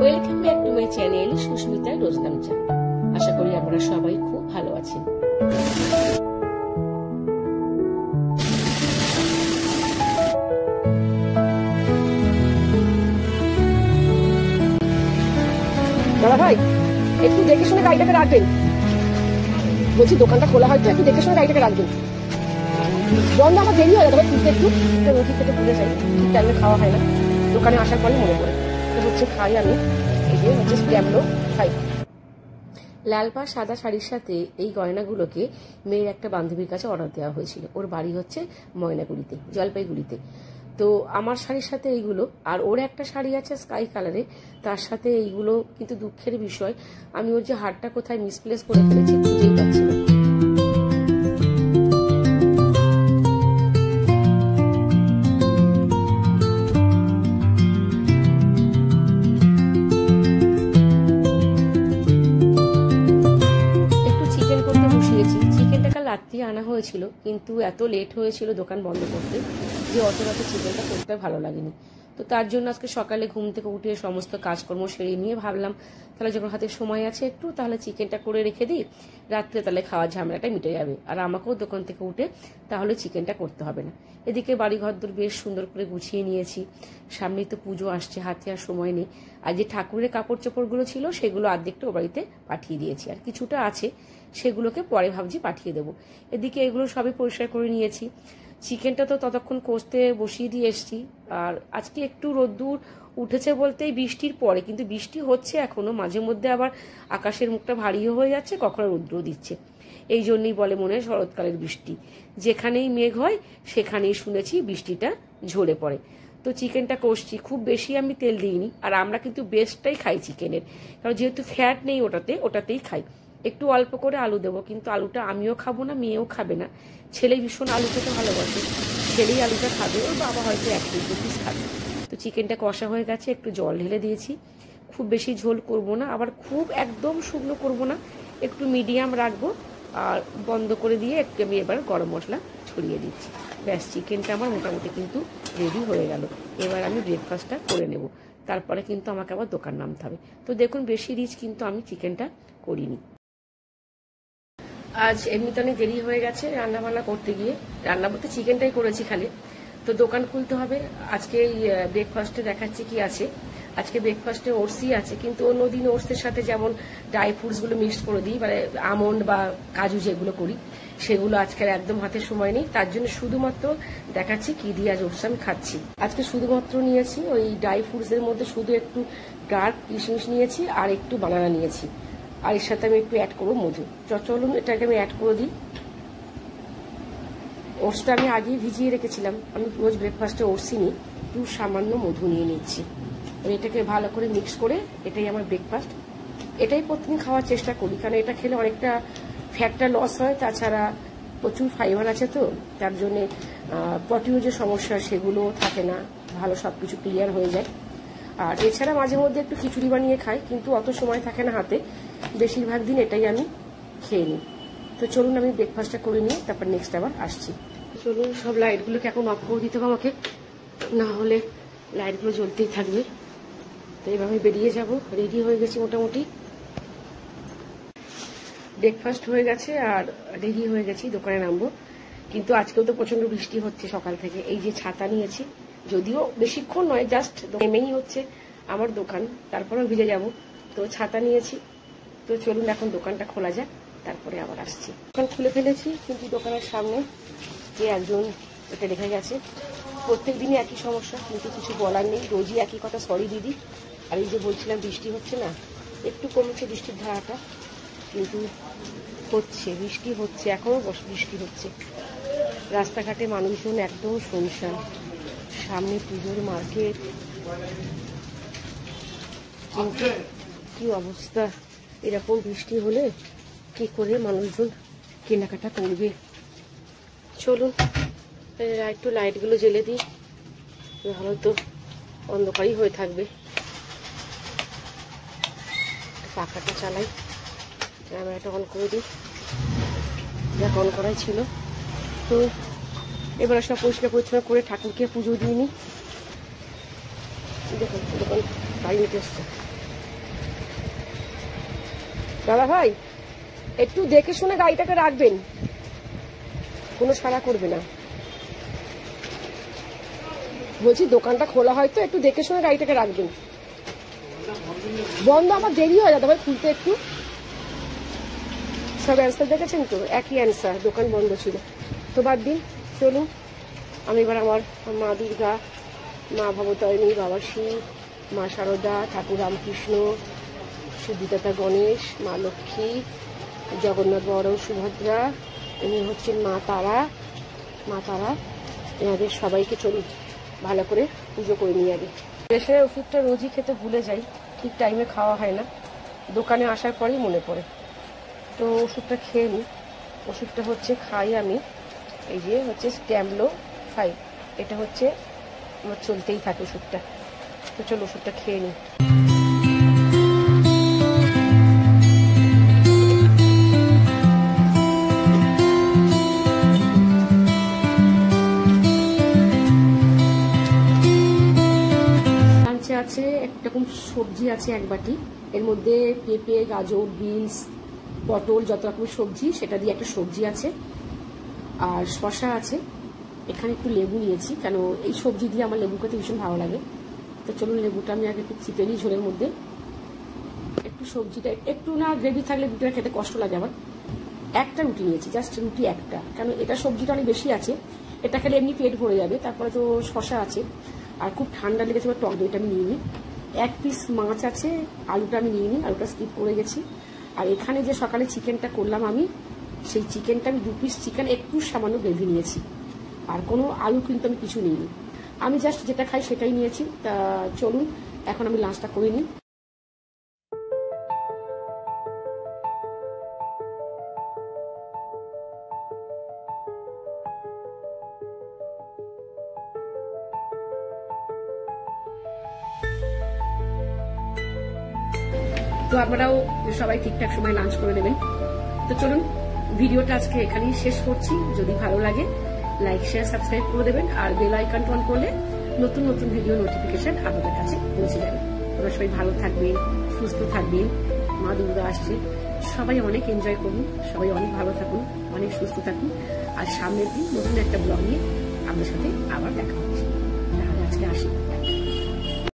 Welcome back to my channel Susmita রোজনামচা। আশা করি আপনারা সবাই খুব ভালো আছেন। দাদা ভাই, একটু দেখে শুনে গাড়িটাকে রাখবেন। বলছি দোকানটা খোলা হয়তো, একটু দেখে শুনে গাড়িটাকে রাখবেন। বন্ধ আমার দেরি হয়ে যাবে, খুঁজতে একটু রুটি থেকে ভুলে যাই, ঠিক টাইমে খাওয়া হয় না। দোকানে আসার পরে মনে পড়ে হচ্ছে খাই আমি, এই যে হচ্ছে স্ট্যাম্পলো খাই। লাল পা সাদা শাড়ির সাথে এই গয়নাগুলোকে মেয়ের একটা বান্ধবীর কাছে অর্ডার দেওয়া হয়েছিল। ওর বাড়ি হচ্ছে ময়নাগুড়িতে, জলপাইগুড়িতে। তো আমার শাড়ির সাথে এইগুলো, আর ওর একটা শাড়ি আছে স্কাই কালারে, তার সাথে এইগুলো। কিন্তু দুঃখের বিষয়, আমি ওর যে হারটা কোথায় মিসপ্লেস করে ফেলেছি খুঁজেই পাচ্ছি না। রাত্রি আনা হয়েছিল, কিন্তু এত লেট হয়েছিল দোকান বন্ধ করতে যে অত রাতে চিকেনটা করতে ভালো লাগেনি। তো তার জন্য আজকে সকালে ঘুম থেকে উঠে সমস্ত কাজকর্ম সেরে নিয়ে ভাবলাম তাহলে যখন হাতে সময় আছে একটু, তাহলে চিকেনটা করে রেখে দিই, রাত্রে তাহলে খাওয়ার ঝামেলাটা মিটে যাবে, আর আমাকেও দোকান থেকে উঠে তাহলে চিকেনটা করতে হবে না। এদিকে বাড়ি ঘরদোর বেশ সুন্দর করে গুছিয়ে নিয়েছি, সামনেই তো পুজো আসছে, হাতে আর সময় নেই। আর যে ঠাকুরের কাপড় চোপড়গুলো ছিল সেগুলো অর্ধেকটা ও বাড়িতে পাঠিয়ে দিয়েছি, আর কিছুটা আছে সেগুলোকে পরে ভাবছি পাঠিয়ে দেবো। এদিকে এগুলো সবই পরিষ্কার করে নিয়েছি। চিকেনটা তো ততক্ষণ কষতে বসিয়ে দিয়ে এসছি। আর আজকে একটু রোদ্দুর উঠেছে বলতে বৃষ্টির পরে, কিন্তু বৃষ্টি হচ্ছে এখনো, মাঝে মধ্যে আবার আকাশের মুখটা ভারীও হয়ে যাচ্ছে, কখনো রৌদ্র দিচ্ছে। এই জন্যই বলে মনে হয় শরৎকালের বৃষ্টি, যেখানেই মেঘ হয় সেখানেই শুনেছি বৃষ্টিটা ঝরে পড়ে। তো চিকেনটা কষছি, খুব বেশি আমি তেল দিইনি, আর আমরা কিন্তু বেস্টটাই খাই চিকেনের, কারণ যেহেতু ফ্যাট নেই ওটাতেই খাই। একটু অল্প করে আলু দেবো, কিন্তু আলুটা আমিও খাবো না, মেয়েও খাবে না। ছেলে ভীষণ আলু খেতে ভালোবাসে, ছেলেই আলুটা খাবে, ওর বাবা হয়তো 1-2 পিস খাবে। তো চিকেনটা কষা হয়ে গেছে, একটু জল ঢেলে দিয়েছি। খুব বেশি ঝোল করব না, আবার খুব একদম শুকনো করব না, একটু মিডিয়াম রাখবো। আর বন্ধ করে দিয়ে একটু আমি এবার গরম মশলা ছড়িয়ে দিচ্ছি। ব্যাস, চিকেনটা আমার মোটামুটি কিন্তু রেডি হয়ে গেল। এবার আমি ব্রেকফাস্টটা করে নেব, তারপরে কিন্তু আমাকে আবার দোকান নামতে হবে। তো দেখুন, বেশি রিচ কিন্তু আমি চিকেনটা করিনি। আজ এমনিতে অনেক দেরি হয়ে গেছে রান্না বান্না করতে গিয়ে, রান্না বলতে চিকেনটাই করেছি খালি। তো দোকান খুলতে হবে। আজকে ব্রেকফাস্টে দেখাচ্ছি কি আছে। আজকে ব্রেকফাস্টে ওটসই আছে, কিন্তু অন্যদিন ওটসের সাথে যেমন ড্রাই ফ্রুটসগুলো মিক্স করে দিই, মানে আমন্ড বা কাজু যেগুলো করি, সেগুলো আজকে একদম হাতে সময় নেই। তার জন্য শুধুমাত্র দেখাচ্ছি কি দিয়ে আজ ওটস আমি খাচ্ছি। আজকে শুধুমাত্র নিয়েছি ওই ড্রাই ফ্রুটসের মধ্যে শুধু একটু ডার্ক কিশমিশ নিয়েছি আর একটু বানানা নিয়েছি, আর এর সাথে আমি একটু অ্যাড করবো মধু। চলুন এটাকে আমি অ্যাড করে দিই। ওটসটা আমি আগেই ভিজিয়ে রেখেছিলাম, আমি রোজ ব্রেকফাস্টে ওটসই নিই, একটু সামান্য মধু নিয়ে নিচ্ছি। এটাকে ভালো করে মিক্স করে, এটাই আমার ব্রেকফাস্ট। এটাই প্রতিদিন খাওয়ার চেষ্টা করি, কারণ এটা খেলে অনেকটা ফ্যাটটা লস হয়, তাছাড়া প্রচুর ফাইবার আছে, তো তার জন্যে প্রোটিনের যে সমস্যা সেগুলো থাকে না, ভালো সব কিছু ক্লিয়ার হয়ে যায়। আর এছাড়া মাঝে মধ্যে একটু খিচুড়ি বানিয়ে খাই, কিন্তু অত সময় থাকে না হাতে, বেশিরভাগ দিন এটাই আমি খেয়ে নিই। তো চলুন আমি ব্রেকফাস্টটা করে নিই, তারপর নেক্সট আবার আসছি। চলুন, সব লাইটগুলোকে এখন অফ করে দিতে হবে আমাকে, না হলে লাইটগুলো জ্বলতেই থাকবে। তো এইভাবে বেরিয়ে যাব। রেডি হয়ে গেছি মোটামুটি, ব্রেকফাস্ট হয়ে গেছে আর রেডি হয়ে গেছি, দোকানে নামবো। কিন্তু আজকেও তো প্রচন্ড বৃষ্টি হচ্ছে সকাল থেকে। এই যে ছাতা নিয়েছি, যদিও বেশিক্ষণ নয়, জাস্ট নেমেই হচ্ছে আমার দোকান, তারপরেও ভিজে যাব, তো ছাতা নিয়েছি। তো চলুন এখন দোকানটা খোলা যাক, তারপরে আবার আসছি। দোকান খুলে ফেলেছি, কিন্তু দোকানের সামনে যে একজন এটা রেখে গেছে। প্রত্যেক দিনই একই সমস্যা, কিন্তু কিছু বলার নেই, রোজই একই কথা, সরি দিদি। আর এই যে বলছিলাম বৃষ্টি হচ্ছে না, একটু কমেছে বৃষ্টির ধারাটা, কিন্তু হচ্ছে, বৃষ্টি হচ্ছে, এখনো বৃষ্টি হচ্ছে। রাস্তাঘাটে মানুষজন একদম শুনশান, সামনে পুজোর মার্কেট, কিন্তু কি অবস্থা, এরকম বৃষ্টি হলে কি করে মানুষজন কেনাকাটা করবে। চলুন একটু লাইটগুলো জ্বেলে দিই, নাহলে তো অন্ধকারই হয়ে থাকবে। পাখাটা চালাই, ক্যামেরাটা অন করে দিই, যা অন করাই ছিল। তো এবার সব পরিষ্কার পরিচ্ছন্ন করে ঠাকুরকে পুজো দিয়ে নিই। দেখুন দোকান গাড়ি নিতে এসছে, দাদা ভাই, একটু দেখে শুনে গাড়িটাকে রাখবেন, কোনো সাড়া করবে না। বলছি দোকানটা খোলা হয়তো, একটু দেখে শুনে গাড়িটাকে রাখবেন। বন্ধ, আমার দেরি হয় দাদা ভাই খুলতে একটু। সব অ্যান্সার দেখেছেন তো, একই অ্যান্সার, দোকান বন্ধ ছিল। তো বাদ দিন, চলুন আমি এবার আমার মা দুর্গা, মা ভবতারিণী, বাবা শিব, মা শারদা, ঠাকুর রামকৃষ্ণ, সিদ্ধিদাতা গণেশ, মা লক্ষ্মী, জগন্নাথ বড়, সুভদ্রা, ইনি হচ্ছেন মা তারা, এনাদের সবাইকে চলুন ভালো করে পুজো করে নিয়ে আগে। প্রেশারের ওষুধটা রোজই খেতে ভুলে যাই, ঠিক টাইমে খাওয়া হয় না, দোকানে আসার পরেই মনে পড়ে। তো ওষুধটা খেয়ে নিই। ওষুধটা হচ্ছে খাই আমি, এই যে হচ্ছে স্ট্যামলো 5, এটা হচ্ছে আমার চলতেই থাকে ওষুধটা। তো চলো ওষুধটা খেয়ে নিই। লাঞ্চে আছে একরকম সবজি আছে এক বাটি, এর মধ্যে পেঁপে, গাজর, বিনস, পটল, যত রকমের সবজি সেটা দিয়ে একটা সবজি আছে, আর শসা আছে। এখানে একটু লেবু নিয়েছি, কেন এই সবজি দিয়ে আমার লেবু খেতে ভীষণ ভালো লাগে। তো চলুন লেবুটা আমি আগে একটু চিপে নিই ঝোলের মধ্যে। একটু সবজিটা একটু না গ্রেভি থাকলে রুটিটা খেতে কষ্ট লাগে আমার। একটা রুটি নিয়েছি, জাস্ট রুটি একটা, কারণ এটা সবজিটা অনেক বেশি আছে, এটা খেলে এমনি পেট ভরে যাবে। তারপরে তো শসা আছে, আর খুব ঠান্ডা লেগেছে, টক দইটা আমি নিয়ে নিই। এক পিস মাছ আছে, আলুটা আমি নিয়ে নিই, আলুটা স্কিপ করে গেছি। আর এখানে যে সকালে চিকেনটা করলাম আমি, সেই চিকেনটা আমি 2 পিস চিকেন একটু সামান্য গ্রেভি নিয়েছি, আর কোনো আলু কিন্তু আমি কিছু নিইনি। আমি জাস্ট যেটা খাই সেটাই নিয়েছি। তা চলুন এখন আমি লাঞ্চটা করে নিই। তো আপনারাও সবাই ঠিকঠাক সময় লাঞ্চ করে নেবেন। তো চলুন ভিডিওটা আজকে এখানেই শেষ করছি। যদি ভালো লাগে লাইক, শেয়ার, সাবস্ক্রাইব করে দেবেন, আর বেল আইকন অন করলে নতুন নতুন ভিডিও নোটিফিকেশন আপনাদের কাছে পৌঁছে যাবে। আপনারা সবাই ভালো থাকবেন, সুস্থ থাকবেন, মা দুর্গা আসছে, সবাই অনেক এনজয় করুন, সবাই অনেক ভালো থাকুন, অনেক সুস্থ থাকুন। আর সামনের দিন নতুন একটা ব্লগ নিয়ে আপনার সাথে আবার দেখা হচ্ছে। তাহলে আজকে আসি।